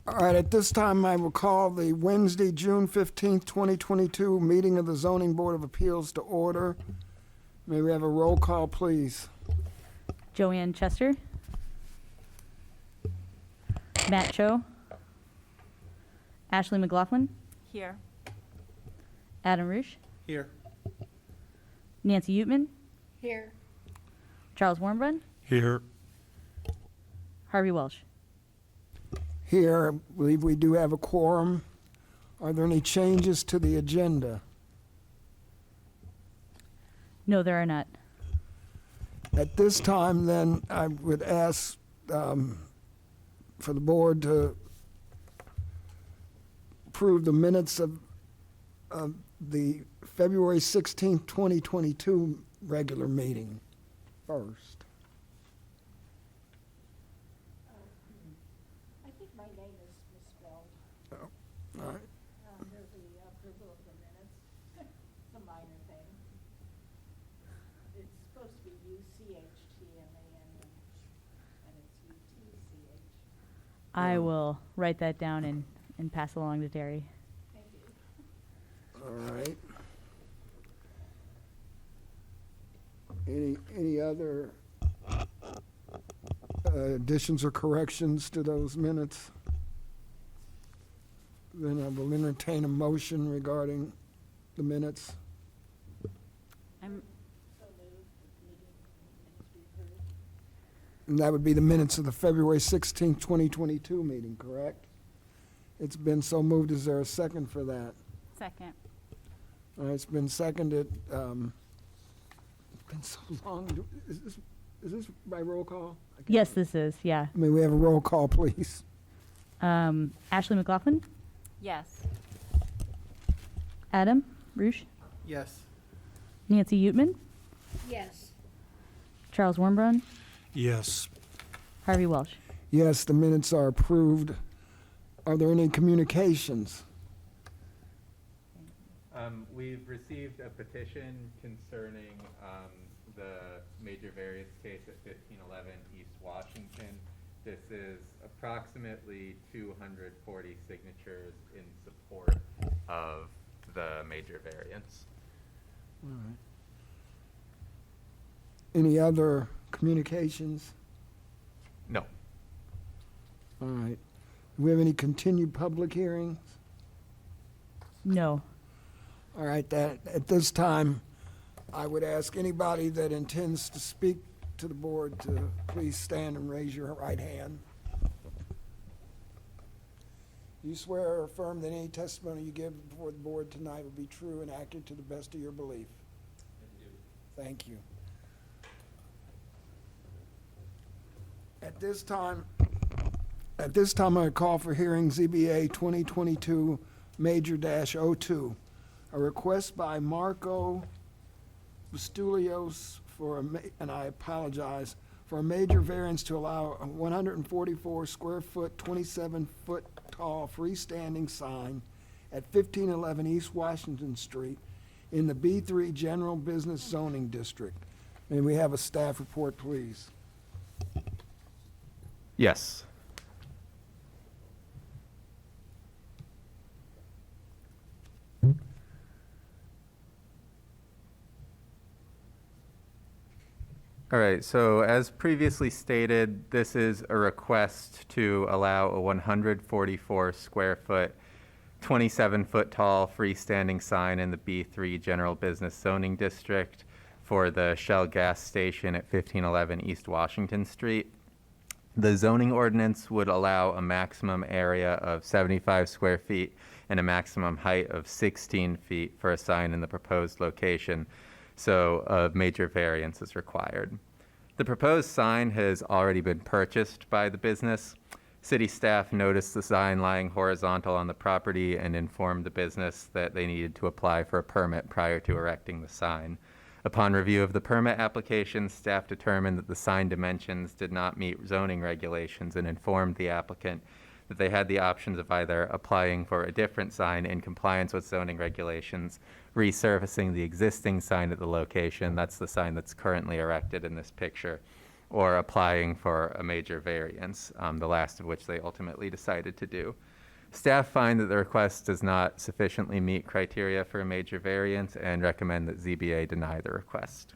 All right, at this time, I will call the Wednesday, June 15th, 2022 meeting of the Zoning Board of Appeals to order. May we have a roll call, please? Joanne Chester. Matt Cho. Ashley McLaughlin. Here. Adam Roosh. Here. Nancy Utman. Here. Charles Warmbrun. Here. Harvey Welsh. Here, I believe we do have a quorum. Are there any changes to the agenda? No, there are not. At this time, then, I would ask for the board to approve the minutes of the February 16th, 2022 regular meeting first. I think my name is misspelled. All right. Under the approval of the minutes. It's a minor thing. It's supposed to be UCHTMAN, and it's UTCH. I will write that down and pass along to Terry. Thank you. All right. Any other additions or corrections to those minutes? Then I will entertain a motion regarding the minutes. I'm So moved, the meeting minutes be approved. And that would be the minutes of the February 16th, 2022 meeting, correct? It's been so moved. Is there a second for that? second. All right, it's been seconded. It's been so long. Is this by roll call? I can't- Yes, this is, yeah. May we have a roll call, please? Ashley McLaughlin. Yes. Adam Roosh. Yes. Nancy Utman. Yes. Charles Warmbrun. Yes. Harvey Welsh. Yes, the minutes are approved. Are there any communications? We've received a petition concerning the major variance case at 1511 East Washington. This is approximately 240 signatures in support of the major variance. All right. Any other communications? No. All right. Do we have any continued public hearings? No. All right, at this time, I would ask anybody that intends to speak to the board to please stand and raise your right hand. You swear or affirm that any testimony you give before the board tonight will be true and accurate to the best of your belief? I do. Thank you. At this time, I call for hearing ZBA 2022 Major-02. A request by Marco Bustulios and I apologize, for a major variance to allow a 144 square foot, 27 foot tall freestanding sign at 1511 East Washington Street in the B3 General Business Zoning District. May we have a staff report, please? Yes. All right, so as previously stated, this is a request to allow a 144 square foot, 27 foot tall freestanding sign in the B3 General Business Zoning District for the Shell gas station at 1511 East Washington Street. The zoning ordinance would allow a maximum area of 75 square feet and a maximum height of 16 feet for a sign in the proposed location, so a major variance is required. The proposed sign has already been purchased by the business. City staff noticed the sign lying horizontal on the property and informed the business that they needed to apply for a permit prior to erecting the sign. Upon review of the permit application, staff determined that the sign dimensions did not meet zoning regulations and informed the applicant that they had the options of either applying for a different sign in compliance with zoning regulations, resurfacing the existing sign at the location, that's the sign that's currently erected in this picture, or applying for a major variance, the last of which they ultimately decided to do. Staff find that the request does not sufficiently meet criteria for a major variance and recommend that ZBA deny the request.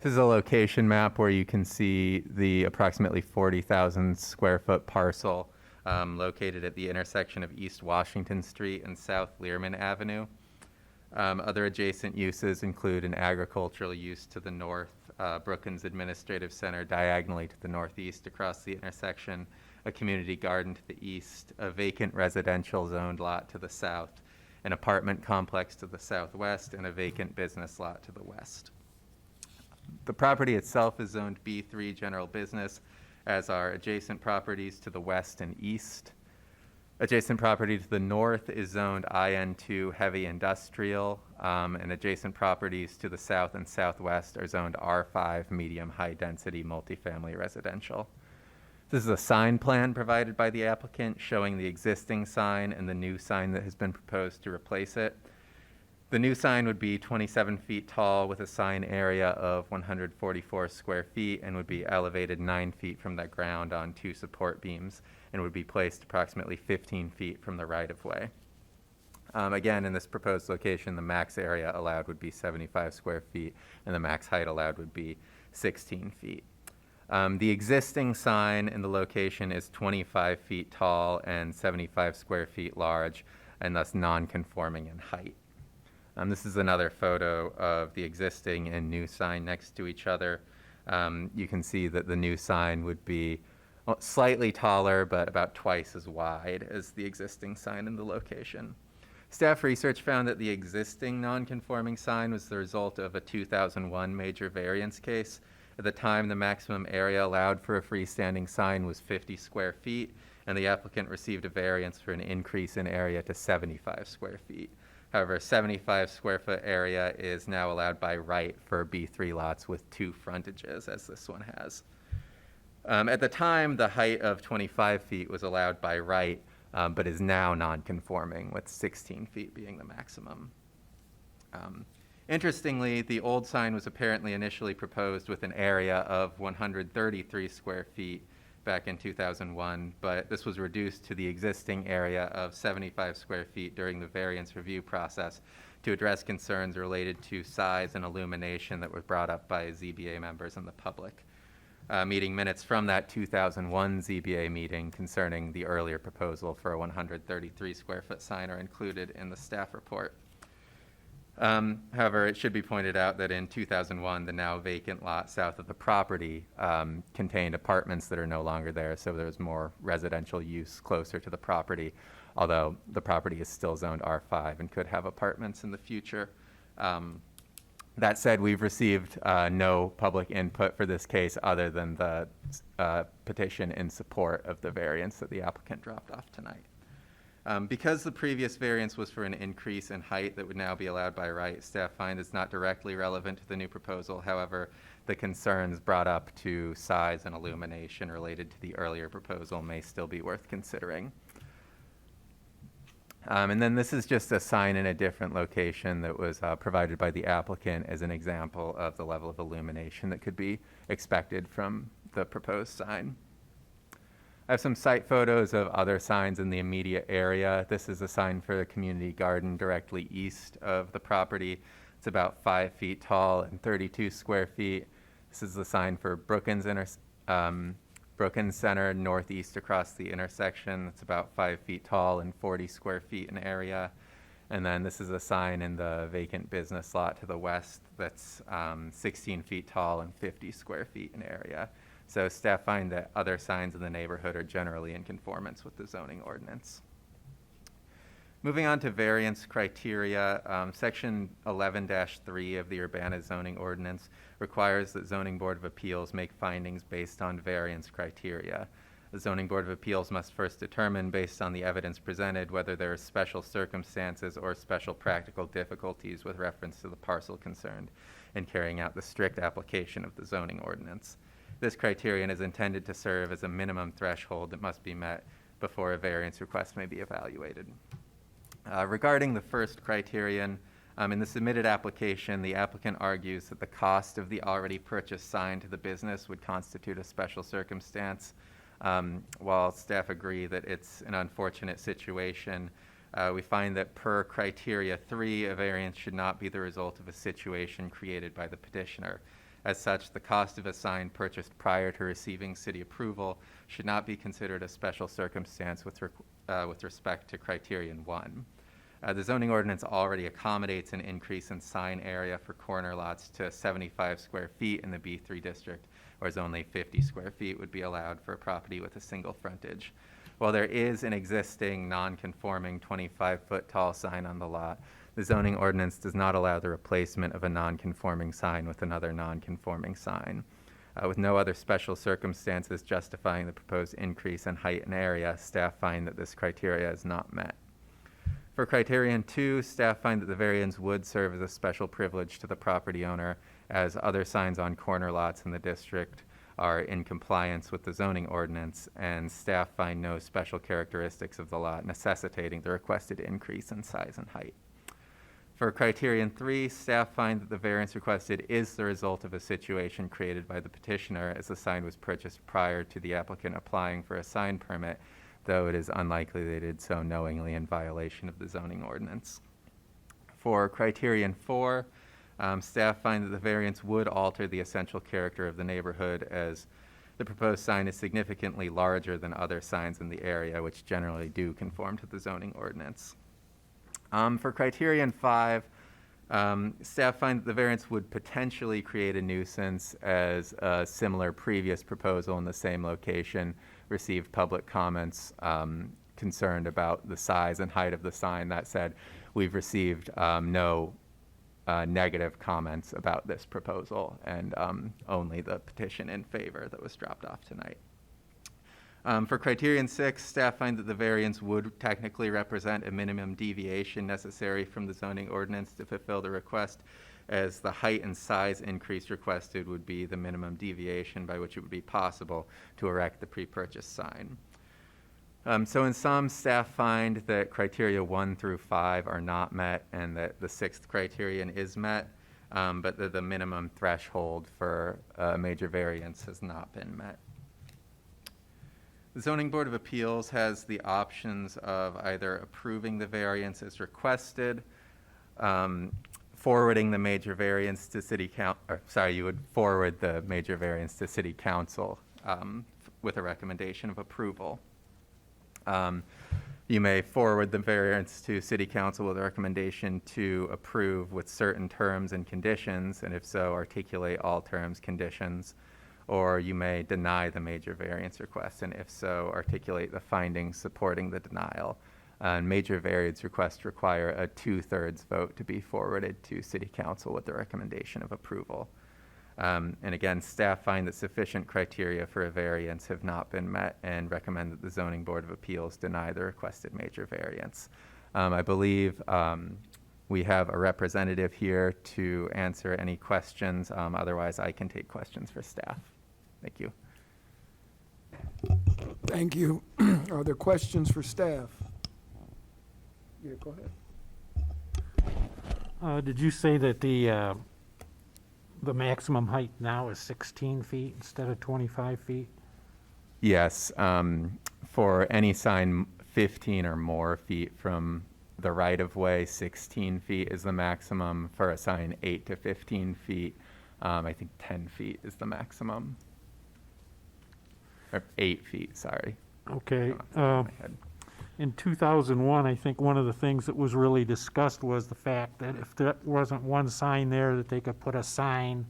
This is a location map where you can see the approximately 40,000 square foot parcel located at the intersection of East Washington Street and South Learman Avenue. Other adjacent uses include an agricultural use to the north, Brookins Administrative Center diagonally to the northeast across the intersection, a community garden to the east, a vacant residential zoned lot to the south, an apartment complex to the southwest, and a vacant business lot to the west. The property itself is zoned B3 general business, as are adjacent properties to the west and east. Adjacent property to the north is zoned IN2 heavy industrial, and adjacent properties to the south and southwest are zoned R5 medium high density multifamily residential. This is a sign plan provided by the applicant showing the existing sign and the new sign that has been proposed to replace it. The new sign would be 27 feet tall with a sign area of 144 square feet and would be elevated 9 feet from the ground on 2 support beams and would be placed approximately 15 feet from the right-of-way. Again, in this proposed location, the max area allowed would be 75 square feet and the max height allowed would be 16 feet. The existing sign in the location is 25 feet tall and 75 square feet large and thus non-conforming in height. This is another photo of the existing and new sign next to each other. You can see that the new sign would be slightly taller, but about twice as wide as the existing sign in the location. Staff research found that the existing non-conforming sign was the result of a 2001 major variance case. At the time, the maximum area allowed for a freestanding sign was 50 square feet, and the applicant received a variance for an increase in area to 75 square feet. However, 75 square foot area is now allowed by right for B3 lots with 2 frontages, as this one has. At the time, the height of 25 feet was allowed by right, but is now non-conforming, with 16 feet being the maximum. Interestingly, the old sign was apparently initially proposed with an area of 133 square feet back in 2001, but this was reduced to the existing area of 75 square feet during the variance review process to address concerns related to size and illumination that were brought up by ZBA members and the public. Meeting minutes from that 2001 ZBA meeting concerning the earlier proposal for a 133 square foot sign are included in the staff report. However, it should be pointed out that in 2001, the now vacant lot south of the property contained apartments that are no longer there, so there's more residential use closer to the property, although the property is still zoned R5 and could have apartments in the future. That said, we've received no public input for this case other than the petition in support of the variance that the applicant dropped off tonight. Because the previous variance was for an increase in height that would now be allowed by right, staff find it's not directly relevant to the new proposal. However, the concerns brought up to size and illumination related to the earlier proposal may still be worth considering. And then this is just a sign in a different location that was provided by the applicant as an example of the level of illumination that could be expected from the proposed sign. I have some site photos of other signs in the immediate area. This is a sign for the community garden directly east of the property. It's about 5 feet tall and 32 square feet. This is the sign for Brookins Center northeast across the intersection. It's about 5 feet tall and 40 square feet in area. And then this is a sign in the vacant business lot to the west that's 16 feet tall and 50 square feet in area. So staff find that other signs in the neighborhood are generally in conformance with the zoning ordinance. Moving on to variance criteria, section 11-3 of the Urbana zoning ordinance requires that Zoning Board of Appeals make findings based on variance criteria. The Zoning Board of Appeals must first determine, based on the evidence presented, whether there are special circumstances or special practical difficulties with reference to the parcel concerned in carrying out the strict application of the zoning ordinance. This criterion is intended to serve as a minimum threshold that must be met before a variance request may be evaluated. Regarding the first criterion, In the submitted application, the applicant argues that the cost of the already purchased sign to the business would constitute a special circumstance. While staff agree that it's an unfortunate situation, we find that per criteria 3, a variance should not be the result of a situation created by the petitioner. As such, the cost of a sign purchased prior to receiving city approval should not be considered a special circumstance with respect to criterion 1. The zoning ordinance already accommodates an increase in sign area for corner lots to 75 square feet in the B3 district, whereas only 50 square feet would be allowed for a property with a single frontage. While there is an existing non-conforming 25-foot tall sign on the lot, the zoning ordinance does not allow the replacement of a non-conforming sign with another non-conforming sign. With no other special circumstances justifying the proposed increase in height and area, staff find that this criteria is not met. For criterion 2, staff find that the variance would serve as a special privilege to the property owner, as other signs on corner lots in the district are in compliance with the zoning ordinance, and staff find no special characteristics of the lot necessitating the requested increase in size and height. For criterion 3, staff find that the variance requested is the result of a situation created by the petitioner, as the sign was purchased prior to the applicant applying for a sign permit, though it is unlikely they did so knowingly in violation of the zoning ordinance. For criterion 4, staff find that the variance would alter the essential character of the neighborhood, as the proposed sign is significantly larger than other signs in the area, which generally do conform to the zoning ordinance. For criterion 5, staff find that the variance would potentially create a nuisance, as a similar previous proposal in the same location received public comments concerned about the size and height of the sign. That said, we've received no negative comments about this proposal, and only the petition in favor that was dropped off tonight. For criterion 6, staff find that the variance would technically represent a minimum deviation necessary from the zoning ordinance to fulfill the request, as the height and size increase requested would be the minimum deviation by which it would be possible to erect the pre-purchase sign. So in sum, staff find that criteria 1 through 5 are not met, and that the 6th criterion is met, but that the minimum threshold for a major variance has not been met. The Zoning Board of Appeals has the options of either approving the variance as requested, forwarding the major variance to you would forward the major variance to City Council with a recommendation of approval. You may forward the variance to City Council with a recommendation to approve with certain terms and conditions, and if so, articulate all terms, conditions. Or you may deny the major variance request, and if so, articulate the findings supporting the denial. Major variance requests require a 2/3 vote to be forwarded to City Council with the recommendation of approval. And again, staff find that sufficient criteria for a variance have not been met and recommend that the Zoning Board of Appeals deny the requested major variance. I believe we have a representative here to answer any questions. Otherwise, I can take questions for staff. Thank you. Thank you. Are there questions for staff? Yeah, go ahead. Did you say that the maximum height now is 16 feet instead of 25 feet? Yes, for any sign 15 or more feet from the right-of-way, 16 feet is the maximum. For a sign 8 to 15 feet, I think 10 feet is the maximum. Or 8 feet, sorry. Okay. Off the top of my head. In 2001, I think one of the things that was really discussed was the fact that if there wasn't one sign there, that they could put a sign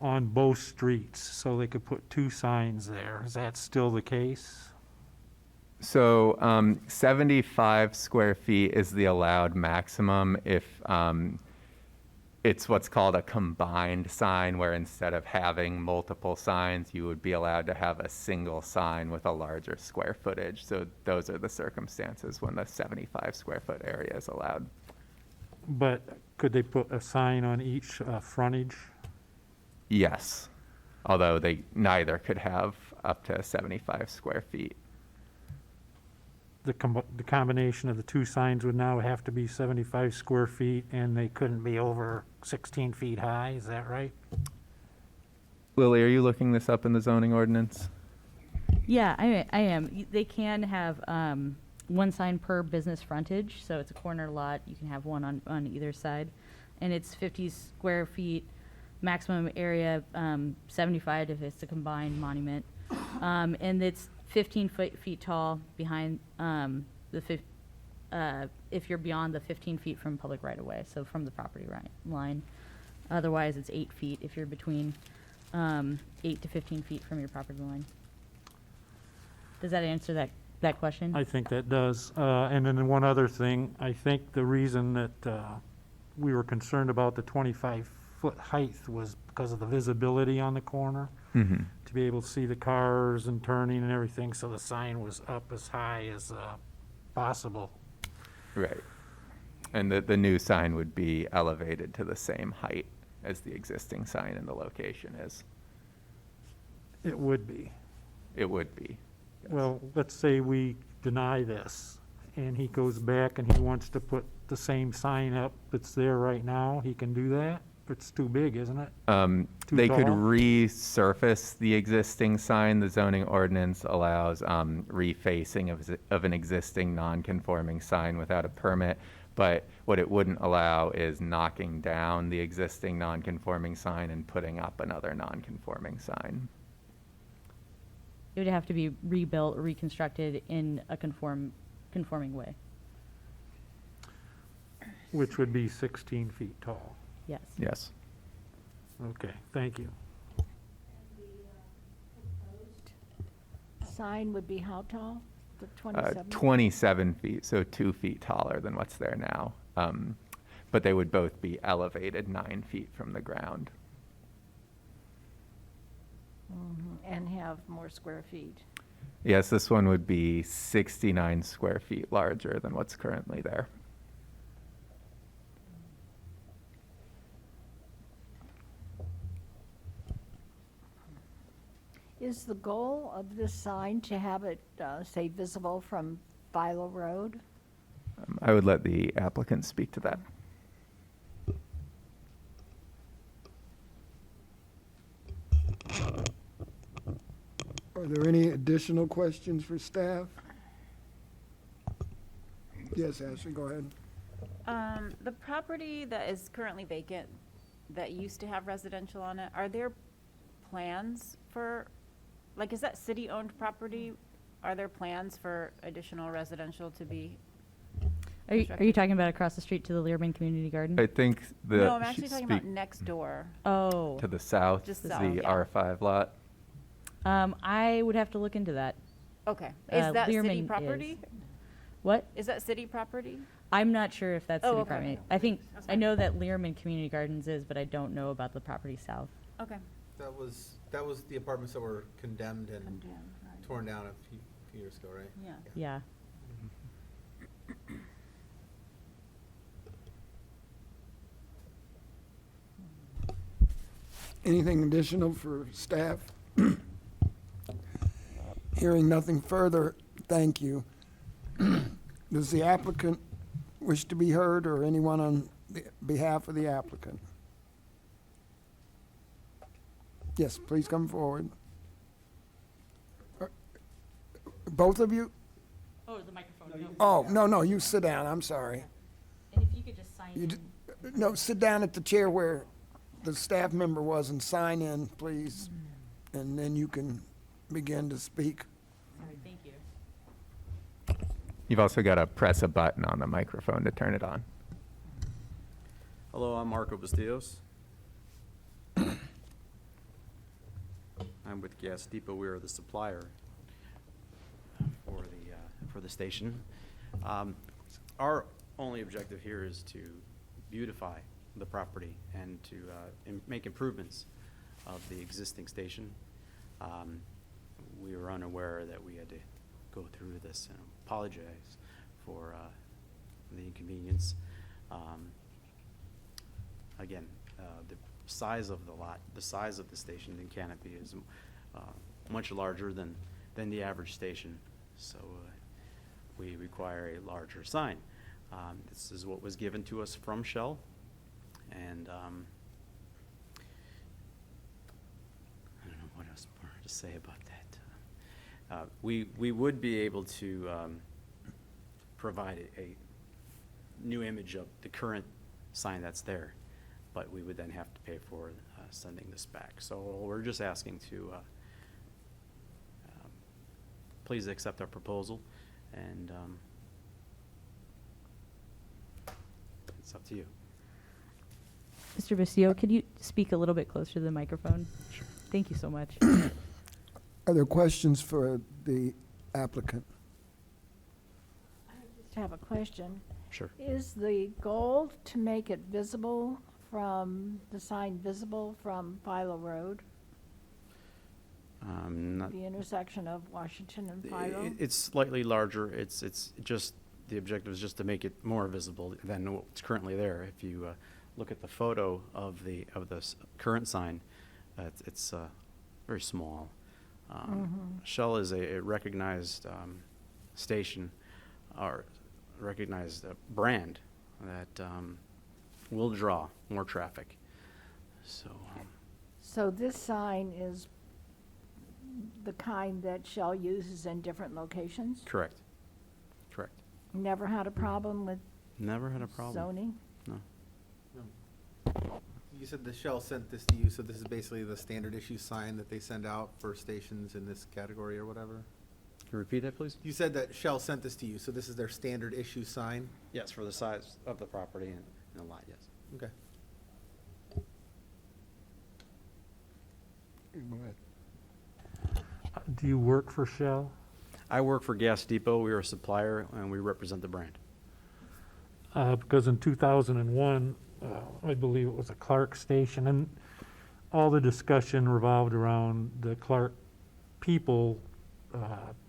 on both streets, so they could put 2 signs there. Is that still the case? So 75 square feet is the allowed maximum if it's what's called a combined sign, where instead of having multiple signs, you would be allowed to have a single sign with a larger square footage. So those are the circumstances when the 75 square foot area is allowed. But could they put a sign on each frontage? Yes, although they neither could have up to 75 square feet. the combination of the two signs would now have to be 75 square feet, and they couldn't be over 16 feet high, is that right? Lily, are you looking this up in the zoning ordinance? Yeah, I am. They can have one sign per business frontage, so it's a corner lot. You can have one on either side. And it's 50 square feet, maximum area 75 if it's a combined monument. And it's 15 feet tall behind if you're beyond the 15 feet from public right-of-way, so from the property line. Otherwise, it's 8 feet if you're between 8 to 15 feet from your property line. Does that answer that question? I think that does. And then one other thing, I think the reason that we were concerned about the 25-foot height was because of the visibility on the corner, Mm-hmm. to be able to see the cars and turning and everything, so the sign was up as high as possible. Right. And the new sign would be elevated to the same height as the existing sign in the location is. It would be. It would be. Yes. Well, let's say we deny this, and he goes back and he wants to put the same sign up that's there right now, he can do that? It's too big, isn't it? Too They could tall? resurface the existing sign. The zoning ordinance allows refacing of an existing non-conforming sign without a permit. But what it wouldn't allow is knocking down the existing non-conforming sign and putting up another non-conforming sign. It would have to be rebuilt or reconstructed in a conforming way. Which would be 16 feet tall. Yes. Yes. Okay, thank you. And the proposed sign would be how tall? The 27? 27 feet, so 2 feet taller than what's there now. But they would both be elevated 9 feet from the ground. Mhm, and have more square feet. Yes, this one would be 69 square feet larger than what's currently there. Is the goal of this sign to have it, say, visible from Philo Road? I would let the applicant speak to that. Are there any additional questions for staff? Yes, Ashley, go ahead. The property that is currently vacant, that used to have residential on it, are there plans for, like, is that city-owned property? Are there plans for additional residential to be? Are you talking about across the street to the Learman Community Garden? I think the. No, I'm she actually talking about speak next door. Oh. To the south, Just is south, the yeah. R5 lot. I would have to look into that. Okay. Is that Learman city is. property? What? Is that city property? I'm not sure if that's Oh, city okay. property. I know that Learman Community Gardens is, but I don't know about the property south. Okay. That was the apartments that were condemned and torn down a few years ago, right? Yeah. Yeah. Anything additional for staff? Hearing nothing further, thank you. Does the applicant wish to be heard, or anyone on behalf of the applicant? Yes, please come forward. Both of you? Oh, the microphone. Oh, no, you sit down, I'm sorry. And if you could just sign You No, sit down at the chair where the staff member was and sign in, please, and then you can begin to speak. Sorry, thank you. You've also got to press a button on the microphone to turn it on. Hello, I'm Marco Bastillos. I'm with Gas Depot. We are the supplier for the station. Our only objective here is to beautify the property and to make improvements of the existing station. We were unaware that we had to go through this, and apologize for the inconvenience. Again, the size of the lot, the size of the station and canopy is much larger than the average station. So we require a larger sign. This is what was given to us from Shell, and I don't know what else more to say about that. We would be able to provide a new image of the current sign that's there, but we would then have to pay for sending this back. So we're just asking to please accept our proposal, and it's up to you. Mr. Vasio, could you speak a little bit closer to the microphone? Sure. Thank you so much. Are there questions for the applicant? I just have a question. Sure. Is the goal to make it visible from, the sign visible from Philo Road, Not, the intersection of Washington and Philo? it's slightly larger. It's just, the objective is just to make it more visible than what's currently there. If you look at the photo of the current sign, it's very small. Shell is a recognized station, or recognized brand that will draw more traffic. So, So this sign is the kind that Shell uses in different locations? correct. Correct. Never had a problem with Never had a problem. zoning? No. You said the Shell sent this to you, so this is basically the standard issue sign that they send out for stations in this category or whatever? Can you repeat that, please? You said that Shell sent this to you, so this is their standard issue sign? Yes, for the size of the property and the lot, yes. Okay. Go ahead. Do you work for Shell? I work for Gas Depot. We are a supplier, and we represent the brand. Because in 2001, I believe it was a Clark station, and all the discussion revolved around the Clark people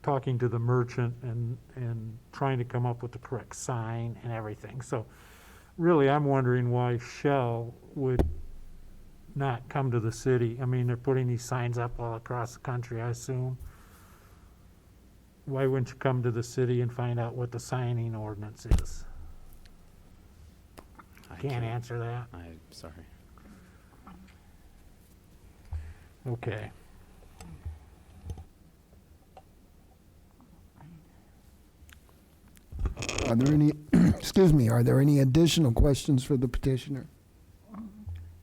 talking to the merchant and trying to come up with the correct sign and everything. So really, I'm wondering why Shell would not come to the city. I mean, they're putting these signs up all across the country, I assume. Why wouldn't you come to the city and find out what the signing ordinance is? I Can't answer that? I'm sorry. Okay. Are there any, excuse me, are there any additional questions for the petitioner?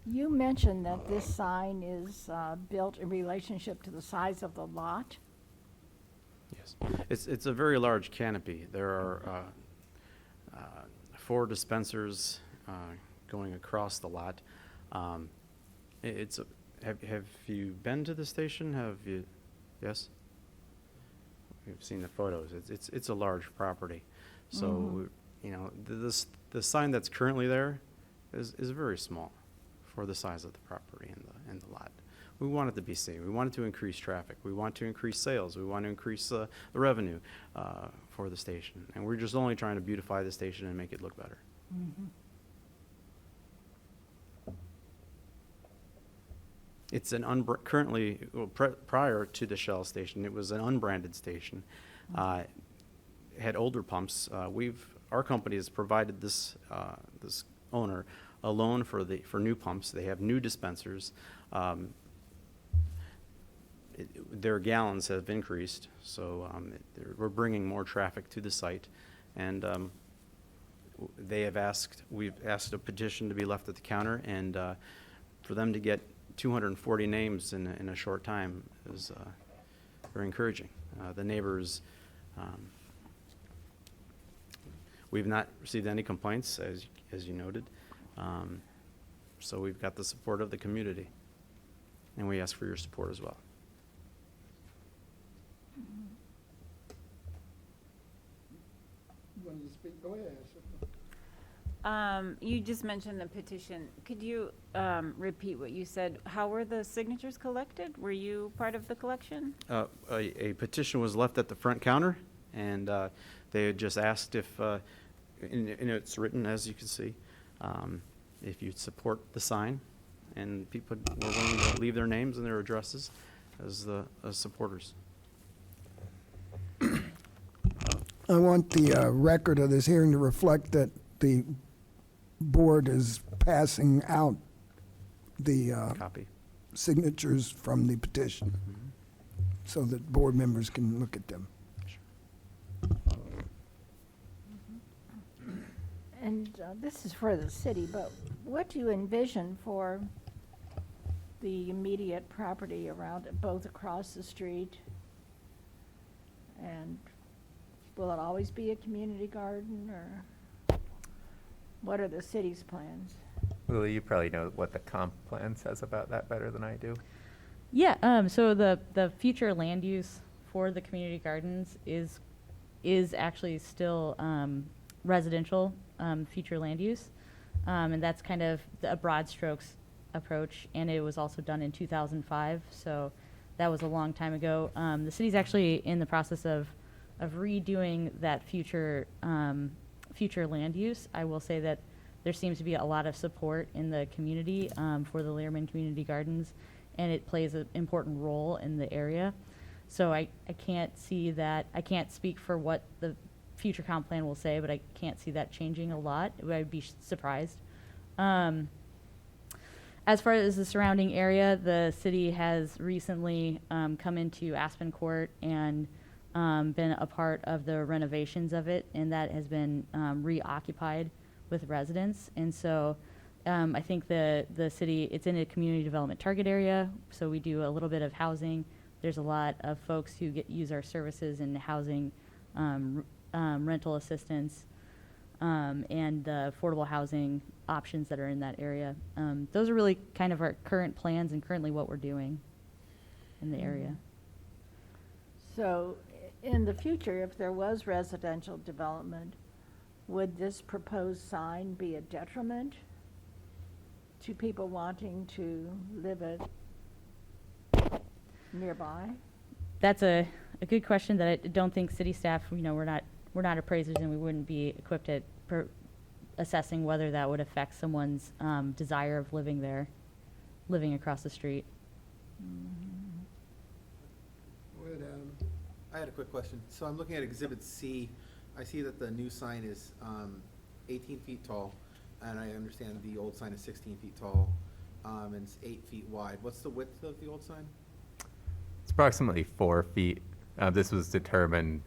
You mentioned that this sign is built in relationship to the size of the lot. Yes. It's a very large canopy. There are 4 dispensers going across the lot. Have you been to the station? Have you? Yes? You've seen the photos. It's a large property. So, you know, the sign that's currently there is very small for the size of the property and the lot. We want it to be seen. We want it to increase traffic. We want to increase sales. We want to increase the revenue for the station. And we're just only trying to beautify the station and make it look better. It's an currently, well, prior to the Shell station, it was an unbranded station. Had older pumps. Our company has provided this owner a loan for new pumps. They have new dispensers. Their gallons have increased, so we're bringing more traffic to the site. And we've asked a petition to be left at the counter, and for them to get 240 names in a short time is very encouraging. The neighbors, we've not received any complaints, as you noted. So we've got the support of the community, and we ask for your support as well. You wanted to speak? Go ahead. You just mentioned the petition. Could you repeat what you said? How were the signatures collected? Were you part of the collection? A petition was left at the front counter, and they had just asked if, and it's written, as you can see, if you'd support the sign, and people were willing to leave their names and their addresses as supporters. I want the record of this hearing to reflect that the board is passing out the Copy. signatures from the petition so that board members can look at them. And this is for the city, but what do you envision for the immediate property around it, both across the street? And will it always be a community garden, or what are the city's plans? Willie, you probably know what the comp plan says about that better than I do. Yeah, so the future land use for the community gardens is actually still residential future land use. And that's kind of a broad strokes approach, and it was also done in 2005, so that was a long time ago. The city's actually in the process of redoing that future land use. I will say that there seems to be a lot of support in the community for the Learman Community Gardens, and it plays an important role in the area. So I can't see that, I can't speak for what the future comp plan will say, but I can't see that changing a lot. I'd be surprised. As far as the surrounding area, the city has recently come into Aspen Court and been a part of the renovations of it, and that has been reoccupied with residents. And so I think the city, it's in a community development target area, so we do a little bit of housing. There's a lot of folks who use our services in housing, rental assistance, and the affordable housing options that are in that area. Those are really kind of our current plans and currently what we're doing in the area. So in the future, if there was residential development, would this proposed sign be a detriment to people wanting to live nearby? That's a good question that I don't think city staff, we're not appraisers, and we wouldn't be equipped at assessing whether that would affect someone's desire of living there, living across the street. I had a quick question. So I'm looking at Exhibit C. I see that the new sign is 18 feet tall, and I understand the old sign is 16 feet tall, and it's 8 feet wide. What's the width of the old sign? It's approximately 4 feet. This was determined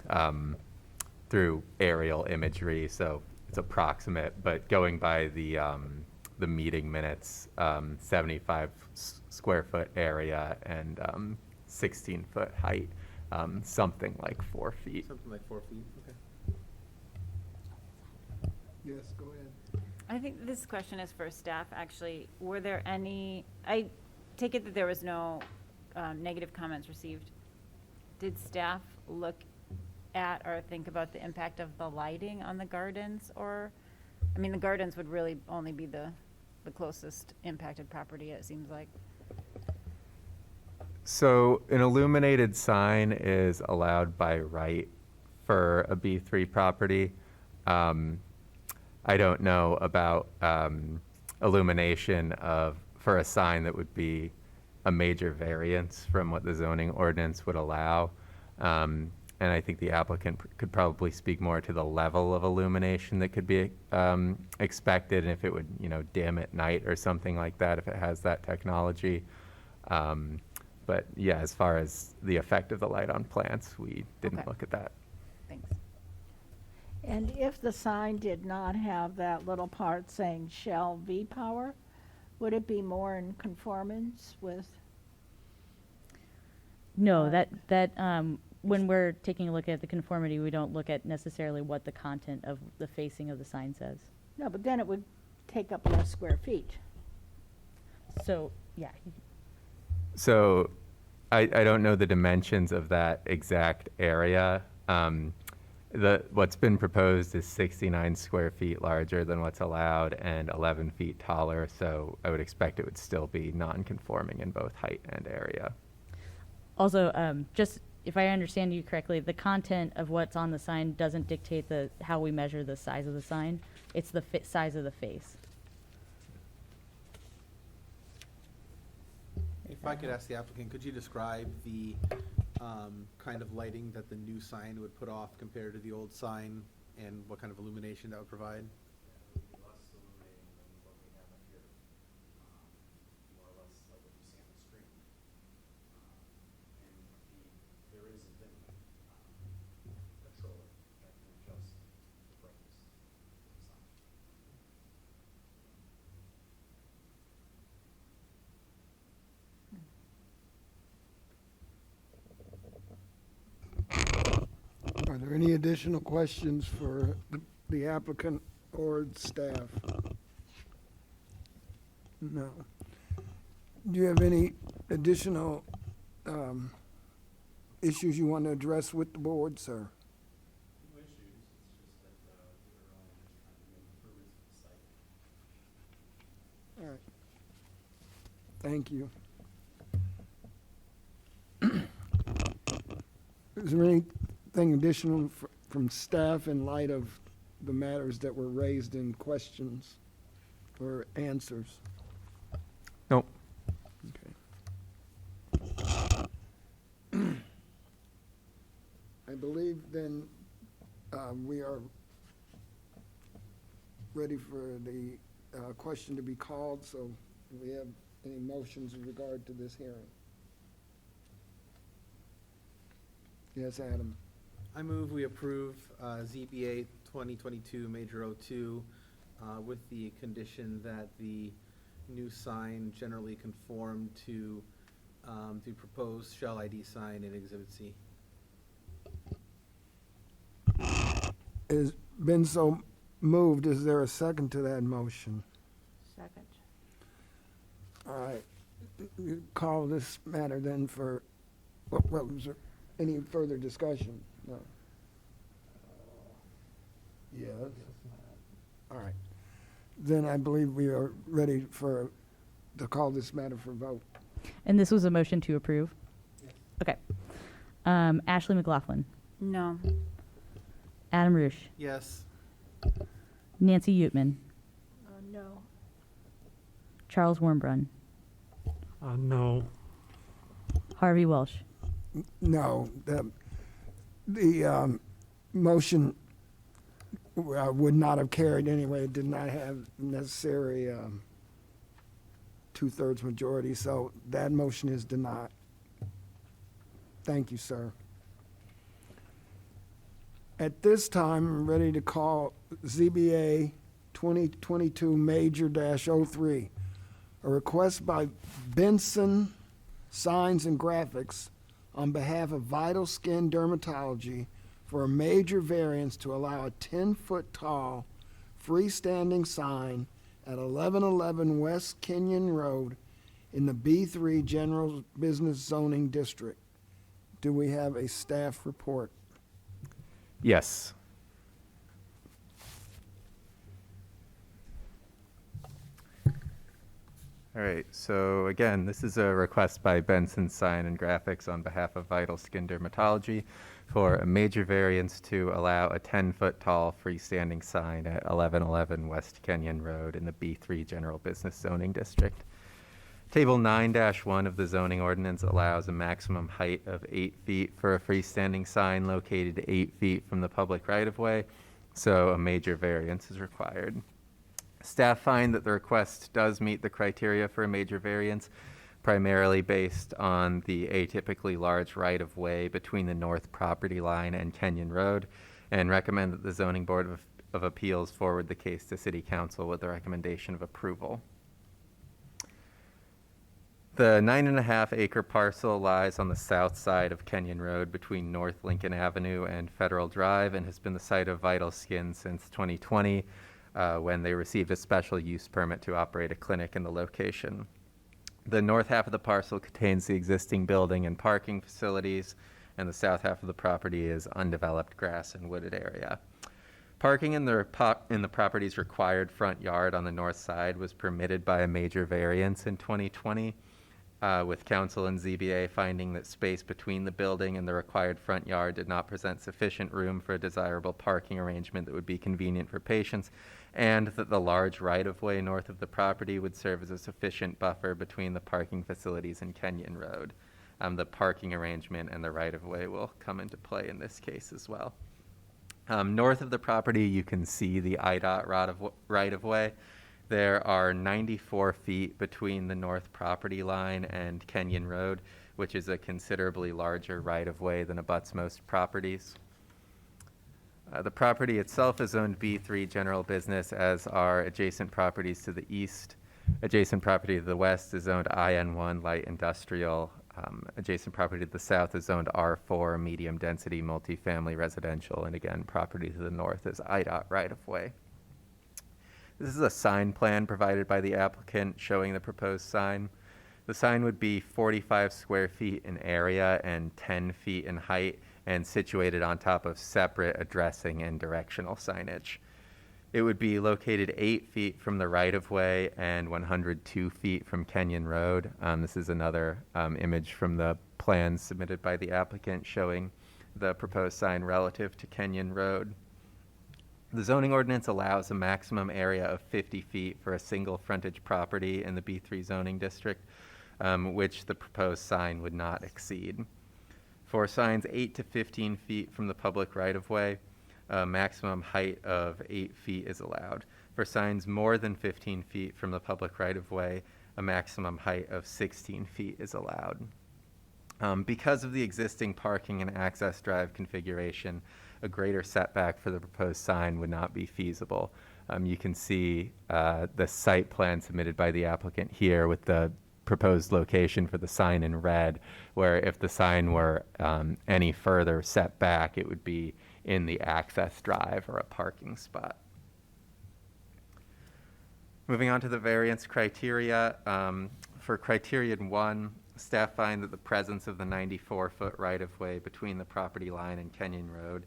through aerial imagery, so it's approximate, but going by the meeting minutes, 75 square foot area and 16 foot height, something like 4 feet. Something like 4 feet, okay. Yes, go ahead. I think this question is for staff, actually. Were there any, I take it that there was no negative comments received. Did staff look at or think about the impact of the lighting on the gardens? Or, I mean, the gardens would really only be the closest impacted property, it seems like. So an illuminated sign is allowed by right for a B3 property. I don't know about illumination for a sign that would be a major variance from what the zoning ordinance would allow. And I think the applicant could probably speak more to the level of illumination that could be expected, and if it would, dim at night or something like that, if it has that technology. But yeah, as far as the effect of the light on plants, we didn't Okay. look at that. Thanks. And if the sign did not have that little part saying Shell V-Power, would it be more in conformance with? No, when we're taking a look at the conformity, we don't look at necessarily what the content of the facing of the sign says. No, but then it would take up less square feet. So, yeah, So I don't know the dimensions of that exact area. What's been proposed is 69 square feet larger than what's allowed and 11 feet taller, so I would expect it would still be non-conforming in both height and area. also, just if I understand you correctly, the content of what's on the sign doesn't dictate how we measure the size of the sign. It's the size of the face. If I could ask the applicant, could you describe the kind of lighting that the new sign would put off compared to the old sign, and what kind of illumination that would provide? Less illuminating than what we have up here. More or less like what you see on the screen. And there is a dim controller that can adjust the brightness of the sign. Are there any additional questions for the applicant or staff? No. Do you have any additional issues you want to address with the board, sir? No issues, it's just that we're only just trying to make improvements to the site. All right. Thank you. Is there anything additional from staff in light of the matters that were raised in questions or answers? Nope. Okay. I believe then we are ready for the question to be called, so do we have any motions in regard to this hearing? Yes, Adam. I move we approve ZBA 2022 Major 02 with the condition that the new sign generally conform to the proposed Shell ID sign in Exhibit C. It's been so moved. Is there a second to that motion? Second. All right. You call this matter then for, well, is there any further discussion? No. Yes. All right. Then I believe we are ready to call this matter for vote. And this was a motion to approve? Okay. Ashley McLaughlin, No. Adam Roosh, Yes. Nancy Utman, No. Charles Wormbrun, No. Harvey Welsh. No, the motion would not have carried anyway. It did not have necessary two-thirds majority, so that motion is denied. Thank you, sir. At this time, I'm ready to call ZBA 2022 Major-03, a request by Benson Signs and Graphics on behalf of Vital Skin Dermatology for a major variance to allow a 10-foot tall freestanding sign at 1111 West Kenyon Road in the B3 General Business Zoning District. Do we have a staff report? Yes. All right, so again, this is a request by Benson Sign and Graphics on behalf of Vital Skin Dermatology for a major variance to allow a 10-foot tall freestanding sign at 1111 West Kenyon Road in the B3 General Business Zoning District. Table 9-1 of the zoning ordinance allows a maximum height of 8 feet for a freestanding sign located 8 feet from the public right-of-way, so a major variance is required. Staff find that the request does meet the criteria for a major variance, primarily based on the atypically large right-of-way between the north property line and Kenyon Road, and recommend that the Zoning Board of Appeals forward the case to City Council with a recommendation of approval. The 9.5 acre parcel lies on the south side of Kenyon Road between North Lincoln Avenue and Federal Drive and has been the site of Vital Skin since 2020, when they received a special use permit to operate a clinic in the location. The north half of the parcel contains the existing building and parking facilities, and the south half of the property is undeveloped grass and wooded area. Parking in the property's required front yard on the north side was permitted by a major variance in 2020, with council and ZBA finding that space between the building and the required front yard did not present sufficient room for a desirable parking arrangement that would be convenient for patients, and that the large right-of-way north of the property would serve as a sufficient buffer between the parking facilities and Kenyon Road. the parking arrangement and the right-of-way will come into play in this case as well. North of the property, you can see the IDOT right-of-way. There are 94 feet between the north property line and Kenyon Road, which is a considerably larger right-of-way than abuts most properties. The property itself is zoned B3 general business, as are adjacent properties to the east. Adjacent property to the west is zoned IN1 light industrial. Adjacent property to the south is zoned R4 medium density multifamily residential. And again, property to the north is IDOT right-of-way. This is a sign plan provided by the applicant showing the proposed sign. The sign would be 45 square feet in area and 10 feet in height and situated on top of separate addressing and directional signage. It would be located 8 feet from the right-of-way and 102 feet from Kenyon Road. This is another image from the plans submitted by the applicant showing the proposed sign relative to Kenyon Road. The zoning ordinance allows a maximum area of 50 feet for a single frontage property in the B3 zoning district, which the proposed sign would not exceed. For signs 8 to 15 feet from the public right-of-way, a maximum height of 8 feet is allowed. For signs more than 15 feet from the public right-of-way, a maximum height of 16 feet is allowed. Because of the existing parking and access drive configuration, a greater setback for the proposed sign would not be feasible. You can see the site plan submitted by the applicant here with the proposed location for the sign in red, where if the sign were any further set back, it would be in the access drive or a parking spot. Moving on to the variance criteria. For criterion 1, staff find that the presence of the 94-foot right-of-way between the property line and Kenyon Road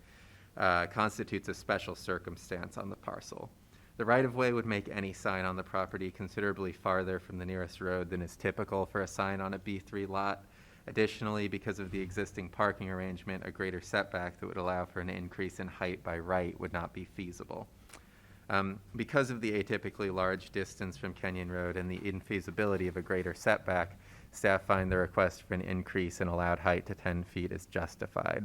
constitutes a special circumstance on the parcel. The right-of-way would make any sign on the property considerably farther from the nearest road than is typical for a sign on a B3 lot. Additionally, because of the existing parking arrangement, a greater setback that would allow for an increase in height by right would not be feasible. Because of the atypically large distance from Kenyon Road and the infeasibility of a greater setback, staff find the request for an increase in allowed height to 10 feet is justified.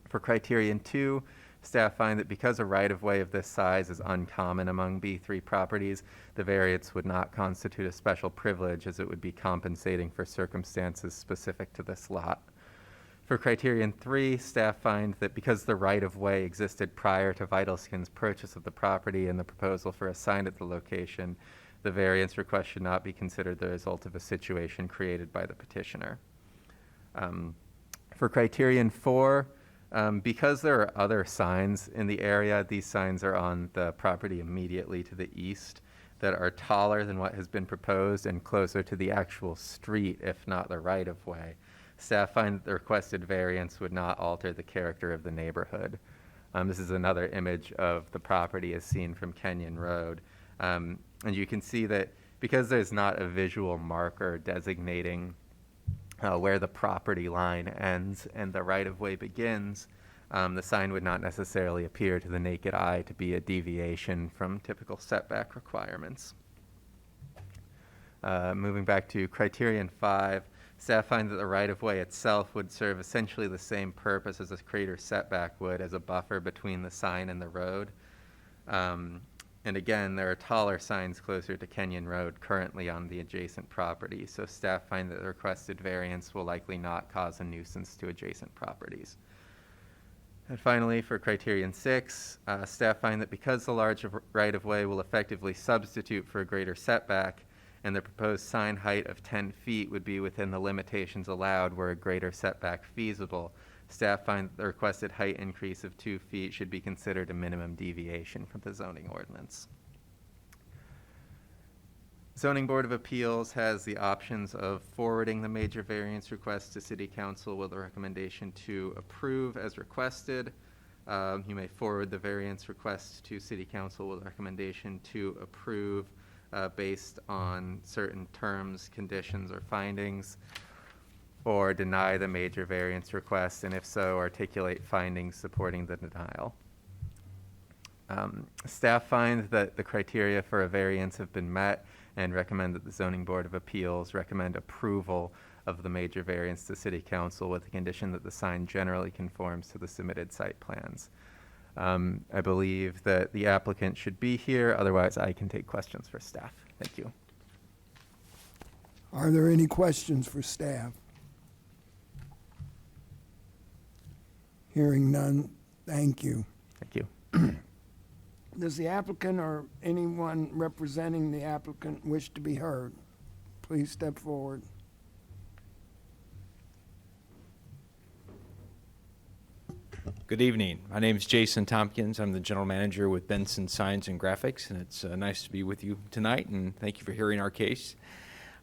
For criterion 2, staff find that because a right-of-way of this size is uncommon among B3 properties, the variance would not constitute a special privilege, as it would be compensating for circumstances specific to this lot. For criterion 3, staff find that because the right-of-way existed prior to VitalSkin's purchase of the property and the proposal for a sign at the location, the variance request should not be considered the result of a situation created by the petitioner. For criterion 4, because there are other signs in the area, these signs are on the property immediately to the east that are taller than what has been proposed and closer to the actual street, if not the right-of-way. Staff find that the requested variance would not alter the character of the neighborhood. This is another image of the property as seen from Kenyon Road. And you can see that because there's not a visual marker designating where the property line ends and the right-of-way begins, the sign would not necessarily appear to the naked eye to be a deviation from typical setback requirements. Moving back to criterion 5, staff find that the right-of-way itself would serve essentially the same purpose as a greater setback would as a buffer between the sign and the road. And again, there are taller signs closer to Kenyon Road currently on the adjacent property, so staff find that the requested variance will likely not cause a nuisance to adjacent properties. And finally, for criterion 6, staff find that because the large right-of-way will effectively substitute for a greater setback, and the proposed sign height of 10 feet would be within the limitations allowed were a greater setback feasible, staff find that the requested height increase of 2 feet should be considered a minimum deviation from the zoning ordinance. Zoning Board of Appeals has the options of forwarding the major variance request to City Council with a recommendation to approve as requested. You may forward the variance request to City Council with a recommendation to approve based on certain terms, conditions, or findings, or deny the major variance request, and if so, articulate findings supporting the denial. Staff finds that the criteria for a variance have been met and recommend that the Zoning Board of Appeals recommend approval of the major variance to City Council with the condition that the sign generally conforms to the submitted site plans. I believe that the applicant should be here, otherwise I can take questions for staff. Thank you. Are there any questions for staff? Hearing none, thank you. Thank you. Does the applicant or anyone representing the applicant wish to be heard? Please step forward. Good evening. My name is Jason Tompkins. I'm the general manager with Benson Signs and Graphics, and it's nice to be with you tonight, and thank you for hearing our case.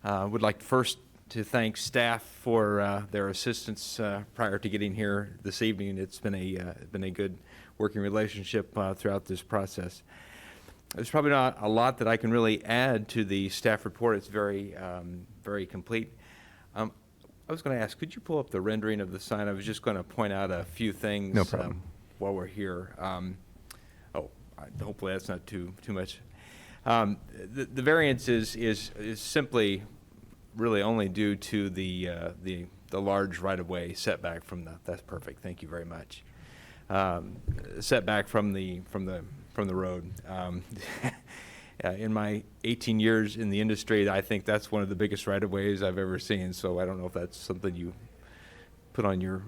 Would like first to thank staff for their assistance prior to getting here this evening. It's been a good working relationship throughout this process. There's probably not a lot that I can really add to the staff report. It's very complete. I was going to ask, could you pull up the rendering of the sign? I was just going to point out a few things. No problem. While we're here. Hopefully that's not too much. The variance is simply really only due to the large right-of-way setback from that's perfect. Thank you very much. Setback from the road. In my 18 years in the industry, I think that's one of the biggest right-of-ways I've ever seen. So I don't know if that's something you put on your,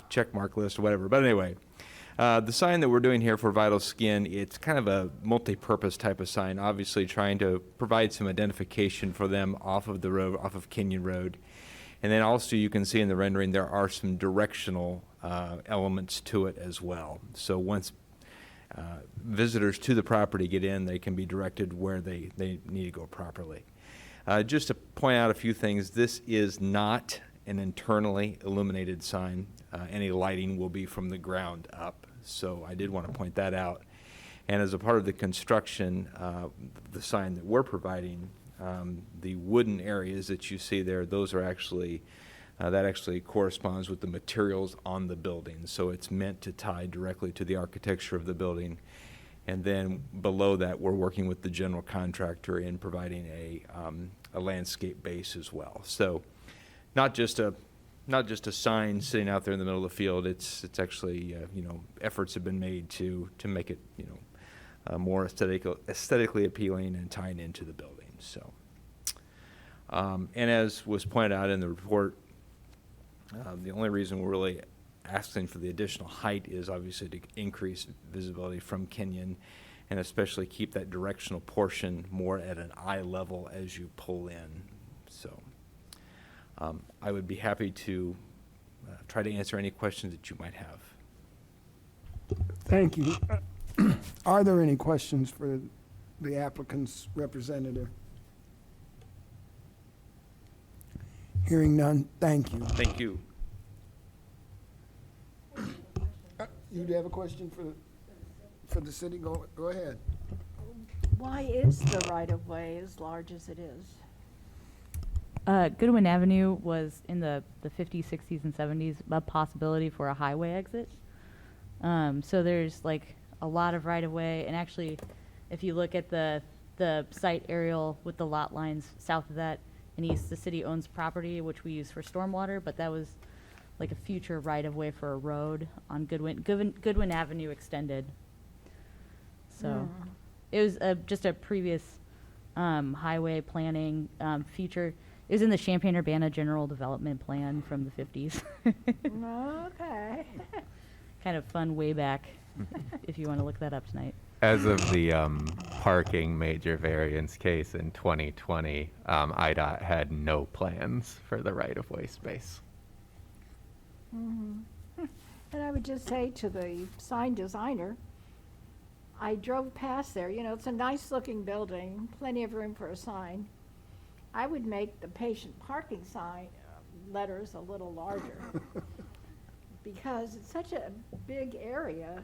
check mark list or whatever. But anyway, the sign that we're doing here for Vital Skin, it's kind of a multi-purpose type of sign, obviously trying to provide some identification for them off of the road, off of Kenyon Road. And then also you can see in the rendering there are some directional elements to it as well. So once visitors to the property get in, they can be directed where they need to go properly. Just to point out a few things, this is not an internally illuminated sign. Any lighting will be from the ground up. So I did want to point that out. And as a part of the construction, the sign that we're providing, the wooden areas that you see there, those are actually, that actually corresponds with the materials on the building. So it's meant to tie directly to the architecture of the building. And then below that, we're working with the general contractor in providing a landscape base as well. So not just a sign sitting out there in the middle of the field. It's actually efforts have been made to make it more aesthetically appealing and tying into the building. So and as was pointed out in the report, the only reason we're really asking for the additional height is obviously to increase visibility from Kenyon and especially keep that directional portion more at an eye level as you pull in. So I would be happy to try to answer any questions that you might have. Thank you. Are there any questions for the applicant's representative? Hearing none, thank you. Thank you. You have a question for the city? Go ahead. Why is the right-of-way as large as it is? Goodwin Avenue was in the 50s, 60s, and 70s a possibility for a highway exit. So there's like a lot of right-of-way, and actually, if you look at the site aerial with the lot lines south of that and east, the city owns property which we use for stormwater, but that was like a future right-of-way for a road on Goodwin Avenue extended. So it was just a previous highway planning future. It was in the Champaign-Urbana General Development Plan from the 50s. Okay. Kind of fun way back, if you want to look that up tonight. As of the parking major variance case in 2020, IDOT had no plans for the right-of-way space. And I would just say to the sign designer, I drove past there, it's a nice-looking building, plenty of room for a sign. I would make the patient parking sign letters a little larger because it's such a big area,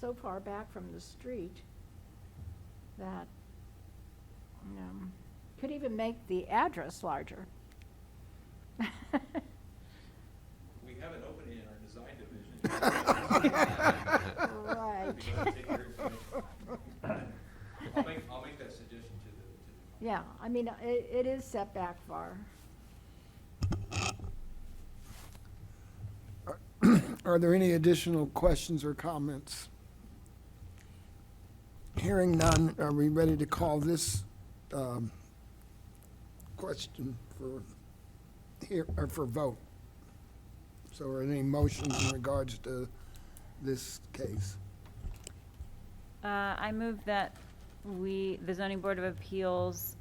so far back from the street that could even make the address larger. We have an opening in our design division. Right. I'll make that suggestion to the. Yeah, I mean, it is set back far. Are there any additional questions or comments? Hearing none, are we ready to call this question for vote? So are there any motions in regards to this case? I move that the zoning board of appeals,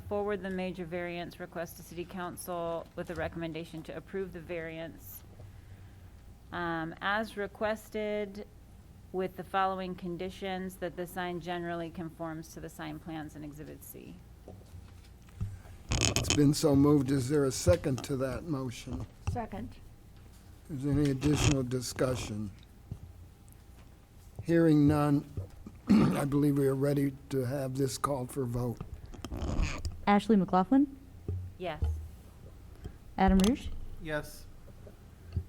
forward the major variance request to city council with a recommendation to approve the variance, as requested, with the following conditions: that the sign generally conforms to the sign plans in Exhibit C. It's been so moved. Is there a second to that motion? Second. Is there any additional discussion? Hearing none, I believe we are ready to have this called for vote. Ashley McLaughlin, Yes. Adam Roosh, Yes.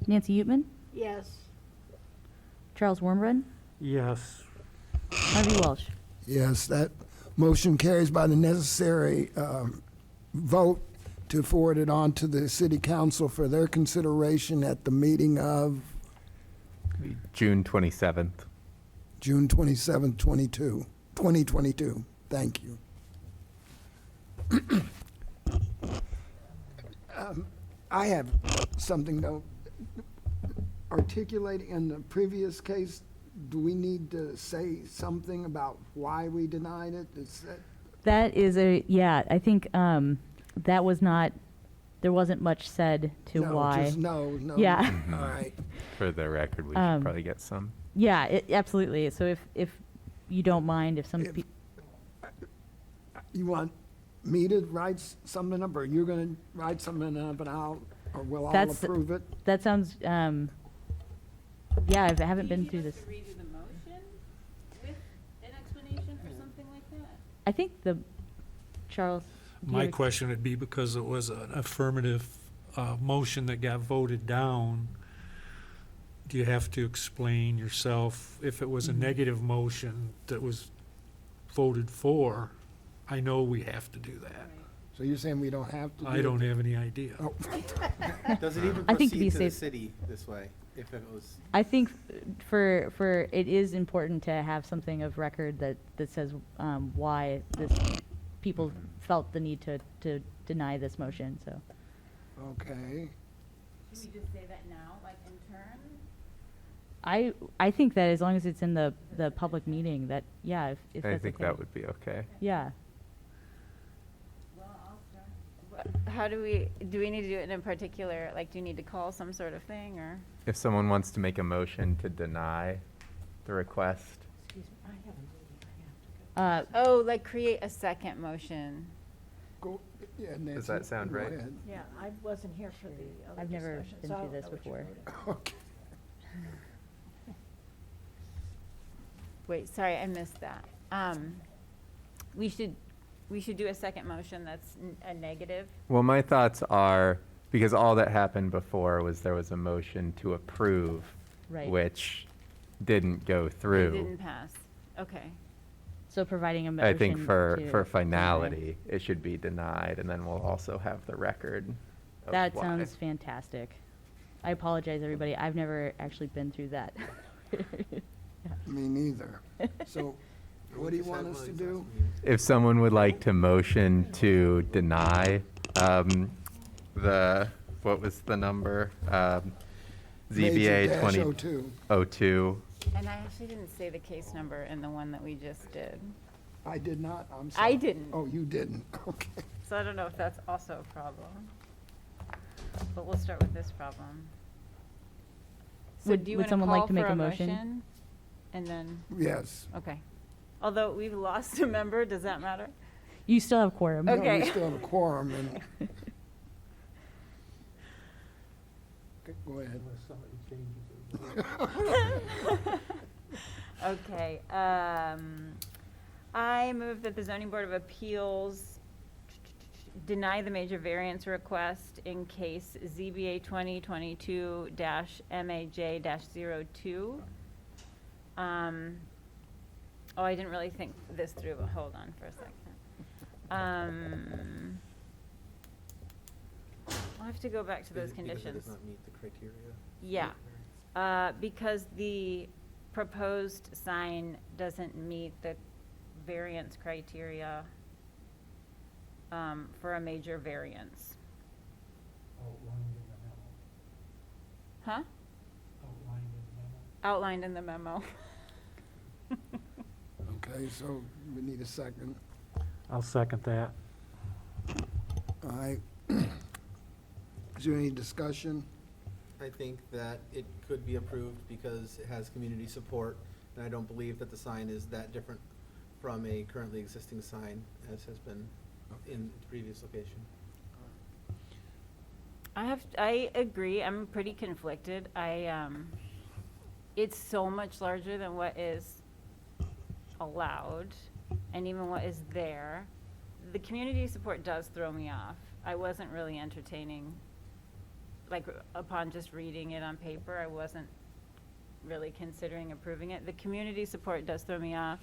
Nancy Utman, Yes. Charles Wormrun, Yes. Harvey Walsh. Yes, that motion carries by the necessary vote to forward it on to the city council for their consideration at the meeting of June 27th. June 27th, 2022. Thank you. I have something, though. Articulating in the previous case, do we need to say something about why we denied it? That is I think that was not, there wasn't much said to No, why. just no. Yeah. All right. For the record, we should Um, probably get some. Yeah, absolutely. So if you don't mind, if some If- people, You want me to write something up, or you're gonna write something up and or we'll all That's- approve it? that sounds, yeah, I haven't been through this. redo the motion with an explanation or something like that? I think Charles. do you My have a- question would be, because it was an affirmative motion that got voted down, do you have to explain yourself? If it was a negative motion that was voted for, I know we have to do that. So you're saying we don't have to do it? I don't have any idea. Oh, Does it even I think to be proceed to the safe- city this way, if it was? I think for it is important to have something of record that says why people felt the need to deny this motion, so. okay. Should we just say that now, like in turn? I think that as long as it's in the public meeting, that, yeah, if that's okay. I think that would be okay. Yeah. Well, I'll start. How do we need to do it in particular? Like, do you need to call some sort of thing, or? If someone wants to make a motion to deny the request, Oh, like create a second motion. Go, yeah, Nancy, Does that sound go right? ahead. Yeah, I wasn't here for the other I've never discussion, been so I through don't this know what you're before. voting. Okay. Wait, sorry, I missed that. We should do a second motion that's a negative. well, my thoughts are, because all that happened before was there was a motion to approve, Right. which didn't go It through. didn't pass. Okay. So providing a motion. I think for to- finality, it should be denied, and then we'll also have the record of That why. sounds fantastic. I apologize, everybody. I've never actually been through that. Me neither. So what do you want us to do? If someone would like to motion to deny, what was the number? ZBA Major dash 02. 2002. And I actually didn't say the case number in the one that we just did. I did not, I'm sorry. I didn't. Oh, you didn't, okay. So I don't know if that's also a problem. But we'll start with this problem. So Would- do you would wanna someone like call to make for a motion? And then, Yes. okay. Although we've lost a member, does that matter? You still have quorum. No, Okay. we still have a quorum, and. Okay, go ahead. Okay, I move that the zoning board of appeals deny the major variance request in case ZBA 2022-MAJ-02. Oh, I didn't really think this through, but hold on for a second. I'll have to go back to those Because it conditions. does not meet the criteria? Yeah. Because the proposed sign doesn't meet the variance criteria for a major variance. Huh? Outlined in the memo. Okay, so we need a second. I'll second that. All right. Is there any discussion? I think that it could be approved because it has community support, and I don't believe that the sign is that different from a currently existing sign, as has been in the previous location. I agree, I'm pretty conflicted. It's so much larger than what is allowed, and even what is there. The community support does throw me off. I wasn't really entertaining, like, upon just reading it on paper, I wasn't really considering approving it. The community support does throw me off.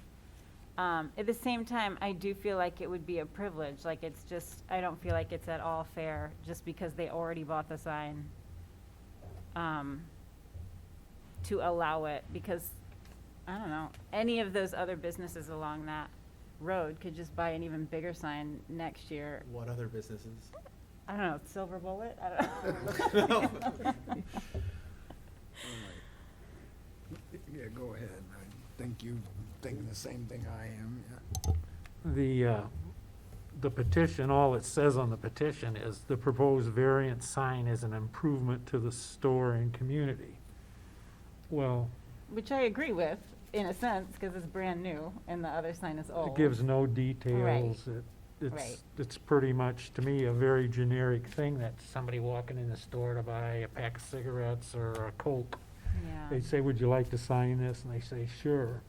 At the same time, I do feel like it would be a privilege, like, it's just, I don't feel like it's at all fair, just because they already bought the sign, to allow it, because, I don't know, any of those other businesses along that road could just buy an even bigger sign next year. What other businesses? I don't know, Silver Bullet? I don't know. Yeah, go ahead. I think you think the same thing I am. Yeah. The petition, all it says on the petition is the proposed variant sign is an improvement to the store and community. Well, Which I agree with, in a sense, because it's brand new, and the other sign is old. it gives no details. Right. It's pretty much, to me, a very generic thing that somebody walking in the store to buy a pack of cigarettes or a Coke. Yeah. They say, would you like to sign this? And they say, sure.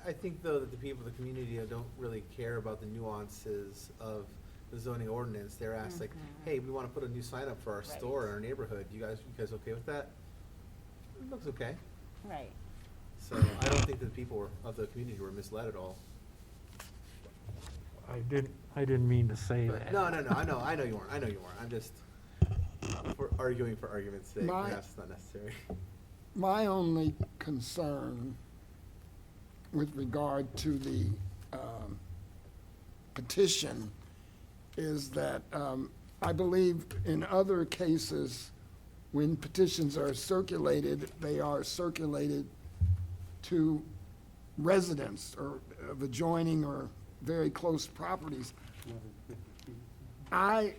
I think, though, that the people of the community don't really care about the nuances of the zoning ordinance. They're asked, like, hey, we want to put a new sign up for our Right. store in our neighborhood. You guys okay with that? It looks okay. Right. So I don't think that the people of the community were misled at all. I didn't mean to say But that. no, I know you weren't. I'm just, we're arguing for argument's sake. My- Perhaps it's not necessary. My only concern with regard to the petition is that I believe in other cases, when petitions are circulated, they are circulated to residents or of adjoining or very close properties. I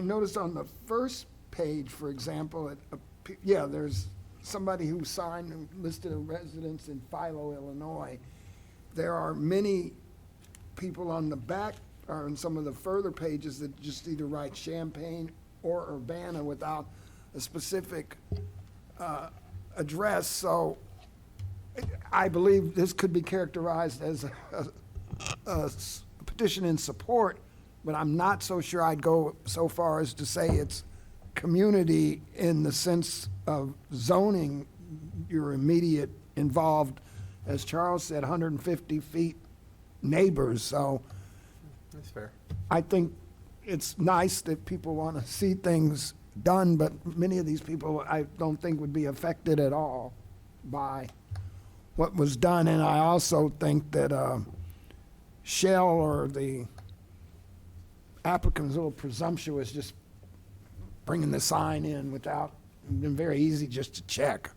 noticed on the first page, for example, there's somebody who signed, who listed a residence in Philo, Illinois. There are many people on the back, or in some of the further pages, that just either write Champaign or Urbana without a specific address. So I believe this could be characterized as a petition in support, but I'm not so sure I'd go so far as to say it's community in the sense of zoning. Your immediate involved, as Charles said, 150 feet neighbors. So That's fair. I think it's nice that people want to see things done, but many of these people I don't think would be affected at all by what was done. And I also think that Shell or the applicant's a little presumptuous just bringing the sign in without, it's been very easy just to check.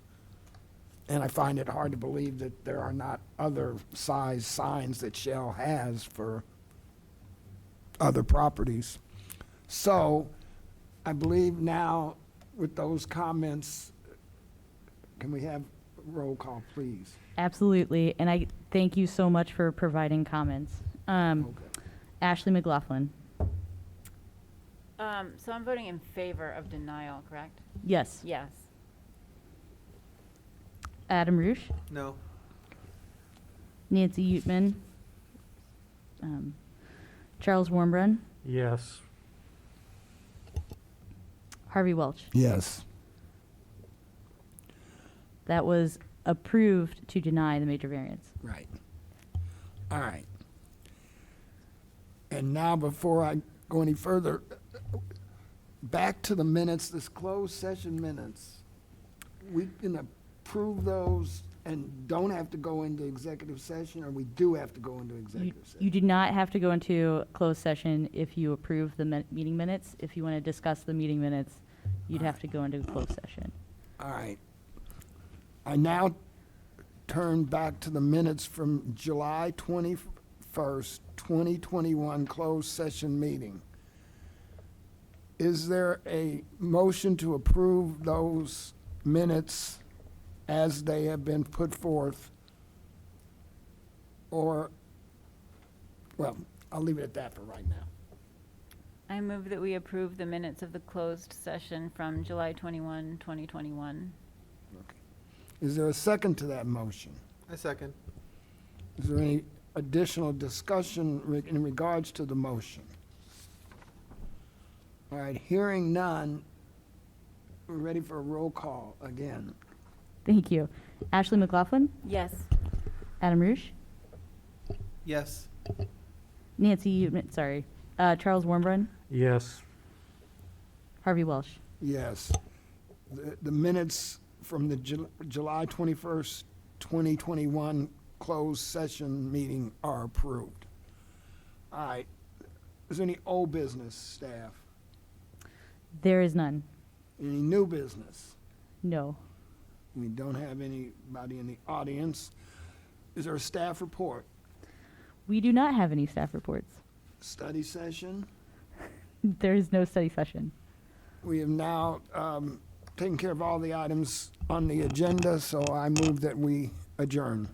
And I find it hard to believe that there are not other size signs that Shell has for other properties. So I believe now with those comments, can we have roll call, please? Absolutely, and I thank you so much for providing comments. Okay. Ashley McLaughlin, So I'm voting in favor of denial, correct? yes. Yes. Adam Roosh, No. Nancy Utman, Charles Warmbrun, Yes. Harvey Welch. Yes. That was approved to deny the major variance. Right. All right. And now, before I go any further, back to the minutes, this closed session minutes. we can approve those and don't have to go into executive session, or we do have to go into You, executive you session? do not have to go into closed session if you approve the meeting minutes. If you want to discuss the meeting minutes, you'd have to go into closed session. All right. I now turn back to the minutes from July 21st, 2021 closed session meeting. Is there a motion to approve those minutes as they have been put forth? Or, well, I'll leave it at that for right now. I move that we approve the minutes of the closed session from July 21, 2021. Is there a second to that motion? I second. Is there any additional discussion in regards to the motion? All right, hearing none, we're ready for a roll call again. Thank you. Ashley McLaughlin, Yes. Adam Rouge, Yes. Charles Warmbrun, Yes. Harvey Welsh. Yes. The minutes from the July 21st, 2021 closed session meeting are approved. All right. Is there any old business, staff? There is none. Any new business? No. We don't have anybody in the audience. Is there a staff report? We do not have any staff reports. Study session? There is no study session. We have now taken care of all the items on the agenda, so I move that we adjourn.